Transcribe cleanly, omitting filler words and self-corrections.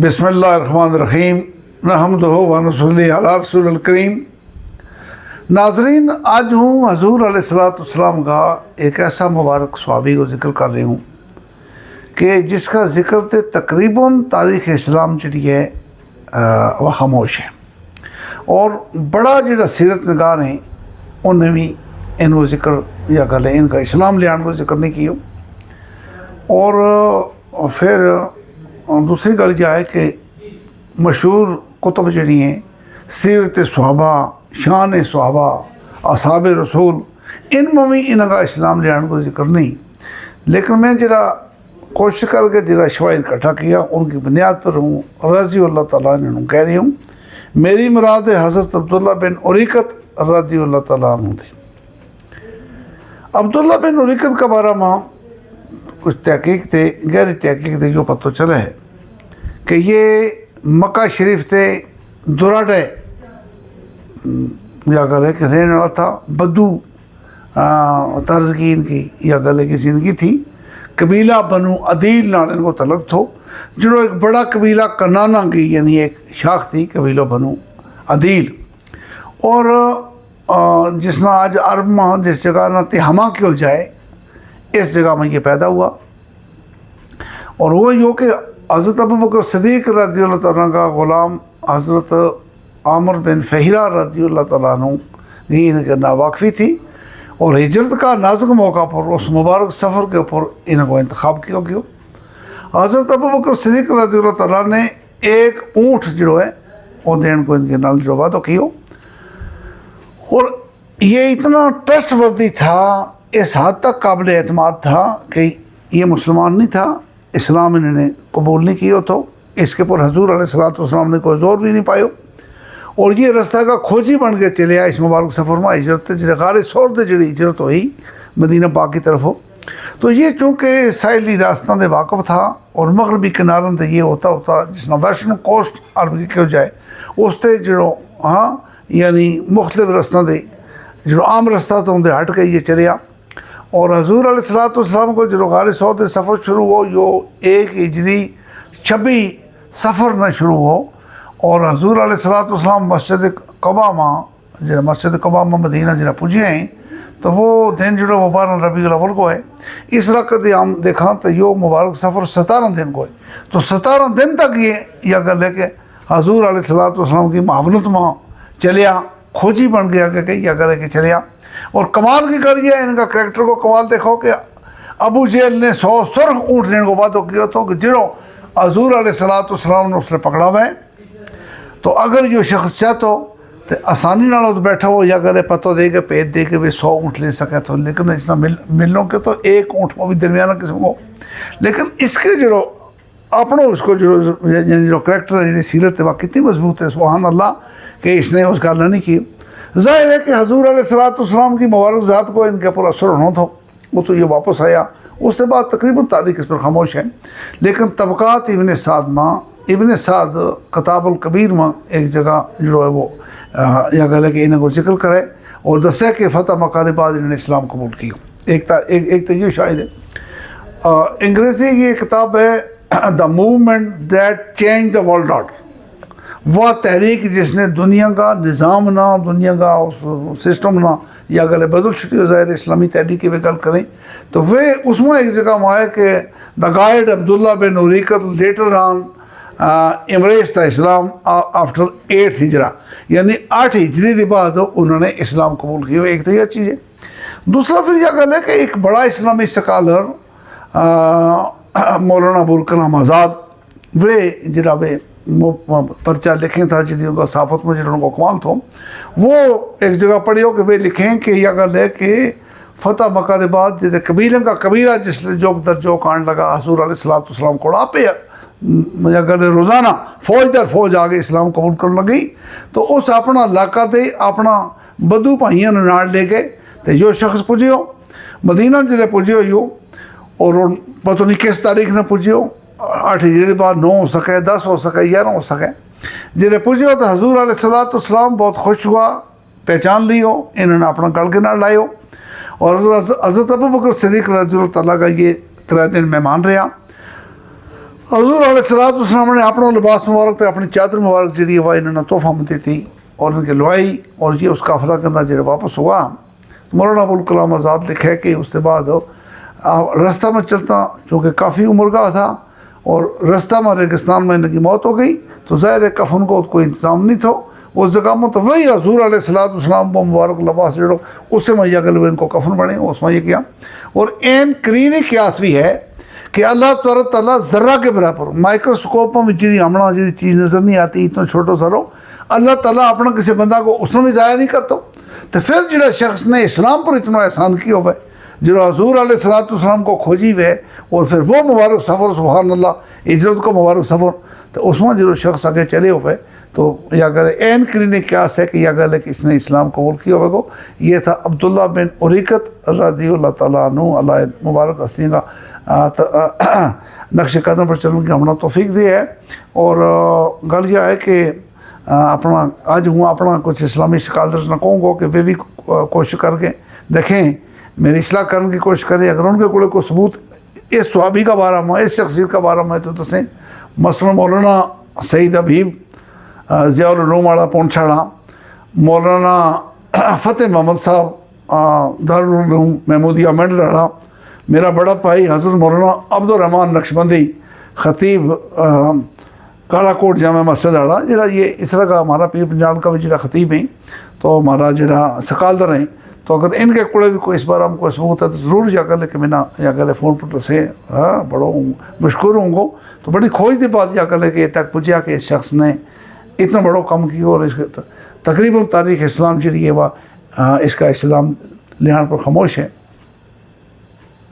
بسم اللہ الرحمن الرحیم نحمدہ و نصلی علی رسول الکریم۔ ناظرین، آج ہوں حضور علیہ السلام کا ایک ایسا مبارک صحابی کو ذکر کر رہی ہوں کہ جس کا ذکر تے تقریباً تاریخ اسلام جڑی ہے وہ خاموش ہے، اور بڑا جڑا سیرت نگار ہیں انہیں بھی ان کو ذکر یا گل ان کا اسلام لیان کو ذکر نہیں کیوں۔ اور پھر دوسری گل یہ ہے کہ مشہور کتب جڑی ہیں سیرت صحابہ، شان صحابہ، اصحاب رسول، ان میں بھی ان کا اسلام لیان کو ذکر نہیں، لیکن میں جرا کوشش کر کے جرا شواہد اکٹھا کیا ان کی بنیاد پر ہوں رضی اللہ تعالیٰ عنہ کہہ رہی ہوں۔ میری مراد حضرت عبداللہ بن اریقت رضی اللہ تعالیٰ عنہ تھی۔ عبداللہ بن اریقت کا بارہ میں کچھ تحقیق تھے، گہری تحقیق تھے، جو پتہ چلا ہے کہ یہ مکہ شریف تے دراڈے یا گلے کہ رہنے والا تھا، بدو طرز کی ان کی یا گلے کی زندگی تھی۔ قبیلہ بنو عدیل نال ان کو تعلق تھو، جو ایک بڑا قبیلہ کنانا کی یعنی ایک شاخ تھی قبیلہ بنو عدیل، اور جس نے آج عرب میں جس جگہ نہ تہامہ کیوں جائے اس جگہ میں یہ پیدا ہوا، اور وہ یہ کہ حضرت ابوبکر صدیق رضی اللہ تعالیٰ کا غلام حضرت عامر بن فہرہ رضی اللہ تعالیٰ عنہ یہ ان کے ناواقفی تھی، اور ہجرت کا نازک موقع پر اس مبارک سفر کے اوپر ان کو انتخاب کیا گیا۔ حضرت ابوبکر صدیق رضی اللہ تعالیٰ نے ایک اونٹ جو ہے وہ دین کو ان کے نال جو وعدہ کیا، اور یہ اتنا ٹرسٹ وردی تھا، اس حد تک قابل اعتماد تھا کہ یہ مسلمان نہیں تھا، اسلام انہوں نے قبول نہیں کیا، تو اس کے پر حضور علیہ السلام نے کوئی زور بھی نہیں پایا، اور یہ رستہ کا کھوجی بن کے چلے آئے اس مبارک سفر میں ہجرت جڑے غار سور دے جڑی ہجرت ہوئی مدینہ پاک کی طرف ہو۔ تو یہ چونکہ ساحلی راستوں دے واقف تھا اور مغربی کناروں تے یہ ہوتا جس نے ویسٹرن کوسٹ عربی کیوں جائے اس تے جڑو یعنی مختلف رستوں دے جو عام رستہ تو اندر ہٹ کے یہ چلیا، اور حضور علیہ السلام کو جو غار سور دے سفر شروع ہو جو 1 ہجری 26 سفر نہ شروع ہو، اور حضور علیہ السلام مسجد قباء میں جو مسجد قباء میں مدینہ جڑا پجے ہیں تو وہ دن جو 12 ربیع الاول کو ہے۔ اس رقت ہم دیکھا تو یہ مبارک سفر 17 دن کو ہے، تو 17 دن تک یہ گل ہے کہ حضور علیہ السلام کی معاونت میں چلیا، کھوجی بن گیا کہ یہ گل ہے کہ چلیا۔ اور کمال کی کر یہ ان کا کریکٹر کو کمال دیکھو کہ ابو جہل نے 100 سرخ اونٹ لینے کو وعدہ کیا تو کہ جڑو حضور علیہ السلام نے اس نے پکڑا ہوا ہے، تو اگر یہ شخص چاہتا ہو تو آسانی نال بیٹھا ہو یا گلے پتہ دے کے پیٹ دے کے بھی 100 اونٹ لے سکے تو، لیکن اس نے ملنوں کے تو 1 اونٹ میں بھی درمیانہ قسم کو، لیکن اس کے جو اپنا اس کو جو کریکٹر ہے سیرت ہے وہ کتنی مضبوط ہے، سبحان اللہ، کہ اس نے اس گل نہیں کی۔ ظاہر ہے کہ حضور علیہ السلام کی مبارک ذات کو ان کے پر اثر ہونا تھا، وہ تو یہ واپس آیا، اس کے بعد تقریباً تاریخ اس پر خاموش ہے، لیکن طبقات ابن سعد میں ابن سعد کتاب الکبیر میں ایک جگہ جو ہے وہ یا گلے کہ انہیں کو ذکر کرے اور دسے کہ فتح مکہ کے بعد انہوں نے اسلام قبول کیا۔ ایک تو یہ شاہد ہے۔ انگریزی کی ایک کتاب ہے the movement that change the world order, وہ تحریک جس نے دنیا کا نظام نہ دنیا کا سسٹم نہ یا گلے بدل چکی ہو، ظاہر اسلامی تحریک کی بھی گل کریں تو وہ اس میں ایک جگہ میں آئے کہ the guide Abdullah bin Uraiqit later on embraced the Islam after 8 Hijrah, یعنی 8 ہجری کے بعد انہوں نے اسلام قبول کیا۔ ایک تو یہ چیز ہے۔ دوسرا پھر یہ گل ہے کہ ایک بڑا اسلامی سکالر مولانا ابوالکلام آزاد وہ جڑا پرچہ لکھیں تھا جن کا صحافت میں جنہوں کو کمال تھو، وہ ایک جگہ پڑھی ہو کہ وہ لکھیں کہ یہ گل ہے کہ فتح مکہ کے بعد جیسے قبیلے کا قبیلہ جس نے جوک در جو کان لگا حضور علیہ السلام کو آپ اگر روزانہ فوج در فوج آگے اسلام قبول کرنے لگی، تو اس اپنا علاقہ دے اپنا بدو بھائیاں ناڑ لے گئے تو یہ شخص پجے ہو مدینہ جلے پجے ہو، اور پتہ نہیں کس تاریخ نے پجے ہو، 8 ہجری کے بعد 9 ہو سکے، 10 ہو سکے، 11 ہو سکے، جلے پجے ہو تو حضور علیہ السلام بہت خوش ہوا، پہچان لی ہو، انہوں نے اپنا گل کے نال لائے ہو، اور حضرت ابوبکر صدیق رضی اللہ تعالیٰ کا یہ 3 دن مہمان رہا۔ حضور علیہ الصلوۃ والسلام نے اپنا لباس مبارک تے اپنی چادر مبارک جڑی ہے وہ انہوں نے تحفہ میں دی تھی اور ان کے لوائی، اور یہ اس قافلہ کے اندر جب واپس ہوا، مولانا ابوالکلام آزاد لکھے کہ اس کے بعد رستہ میں چلتا، چونکہ کافی عمر کا تھا اور رستہ میں ریگستان میں ان کی موت ہو گئی، تو ظاہر ہے کفن کو کوئی انتظام نہیں تھا اس جگہ میں، تو وہی حضور علیہ الصلوۃ والسلام کو مبارک لباس جڑو اس سے مہیا کر ان کو کفن بنے، اس میں یہ کیا۔ اور این کرینی قیاس بھی ہے کہ اللہ تعالیٰ ذرہ کے برابر مائکروسکوپ میں جی ہمنا جی چیز نظر نہیں آتی اتنا چھوٹو سارو، اللہ تعالیٰ اپنا کسی بندہ کو اس میں بھی ضائع نہیں کرتا، تو پھر جڑا شخص نے اسلام پر اتنا احسان کیا ہوئے، جو حضور علیہ الصلوۃ والسلام کو کھوجی ہوئے اور پھر وہ مبارک سفر سبحان اللہ ہجرت کو مبارک سفر، تو اس میں جو شخص آگے چلے ہوئے تو یا گلے این کرینی قیاس ہے کہ یا گلے کہ اس نے اسلام قبول کیا ہوئے کو۔ یہ تھا عبداللہ بن اریقت رضی اللہ تعالیٰ عنہ، اللہ مبارک ہستی کا نقش قدم پر چلنے کی ہمیں توفیق دی ہے۔ اور گل یہ ہے کہ اپنا آج ہوں اپنا کچھ اسلامی اسکالرز نہ کہوں گا کہ وہ بھی کوشش کر کے دیکھیں، میری اصلاح کرنے کی کوشش کریں، اگر ان کے کوئی ثبوت اس صحابی کا بارہ میں، اس شخصیت کا بارہ میں تو دسیں، مثلا مولانا سعید حبیب ضیاء العلوم والا پونچھاڑا، مولانا فتح محمد صاحب دارالعلوم محمودیہ منڈراڑا، میرا بڑا بھائی حضرت مولانا عبدالرحمن نقشبندی خطیب کالا کوٹ جامع مسجد آڑا، جڑا یہ اس طرح کا ہمارا پیر پنجاب کا بھی جڑا خطیب ہیں تو ہمارا جڑا سکالدر ہیں، تو اگر ان کے کوڑے بھی کوئی اس بار ہم کو ثبوت ہے تو ضرور جا کر لے کہ میں نہ یا کر فون پر سے بڑوں مشکور ہوں گو، تو بڑی کھوج دی بات جا کر لے کہ تک پہنچیا کہ اس شخص نے اتنا بڑا کام کیا، اور اس تقریباً تاریخ اسلام جڑی ہے وہ اس کا اسلام لحاظ پر خاموش ہے۔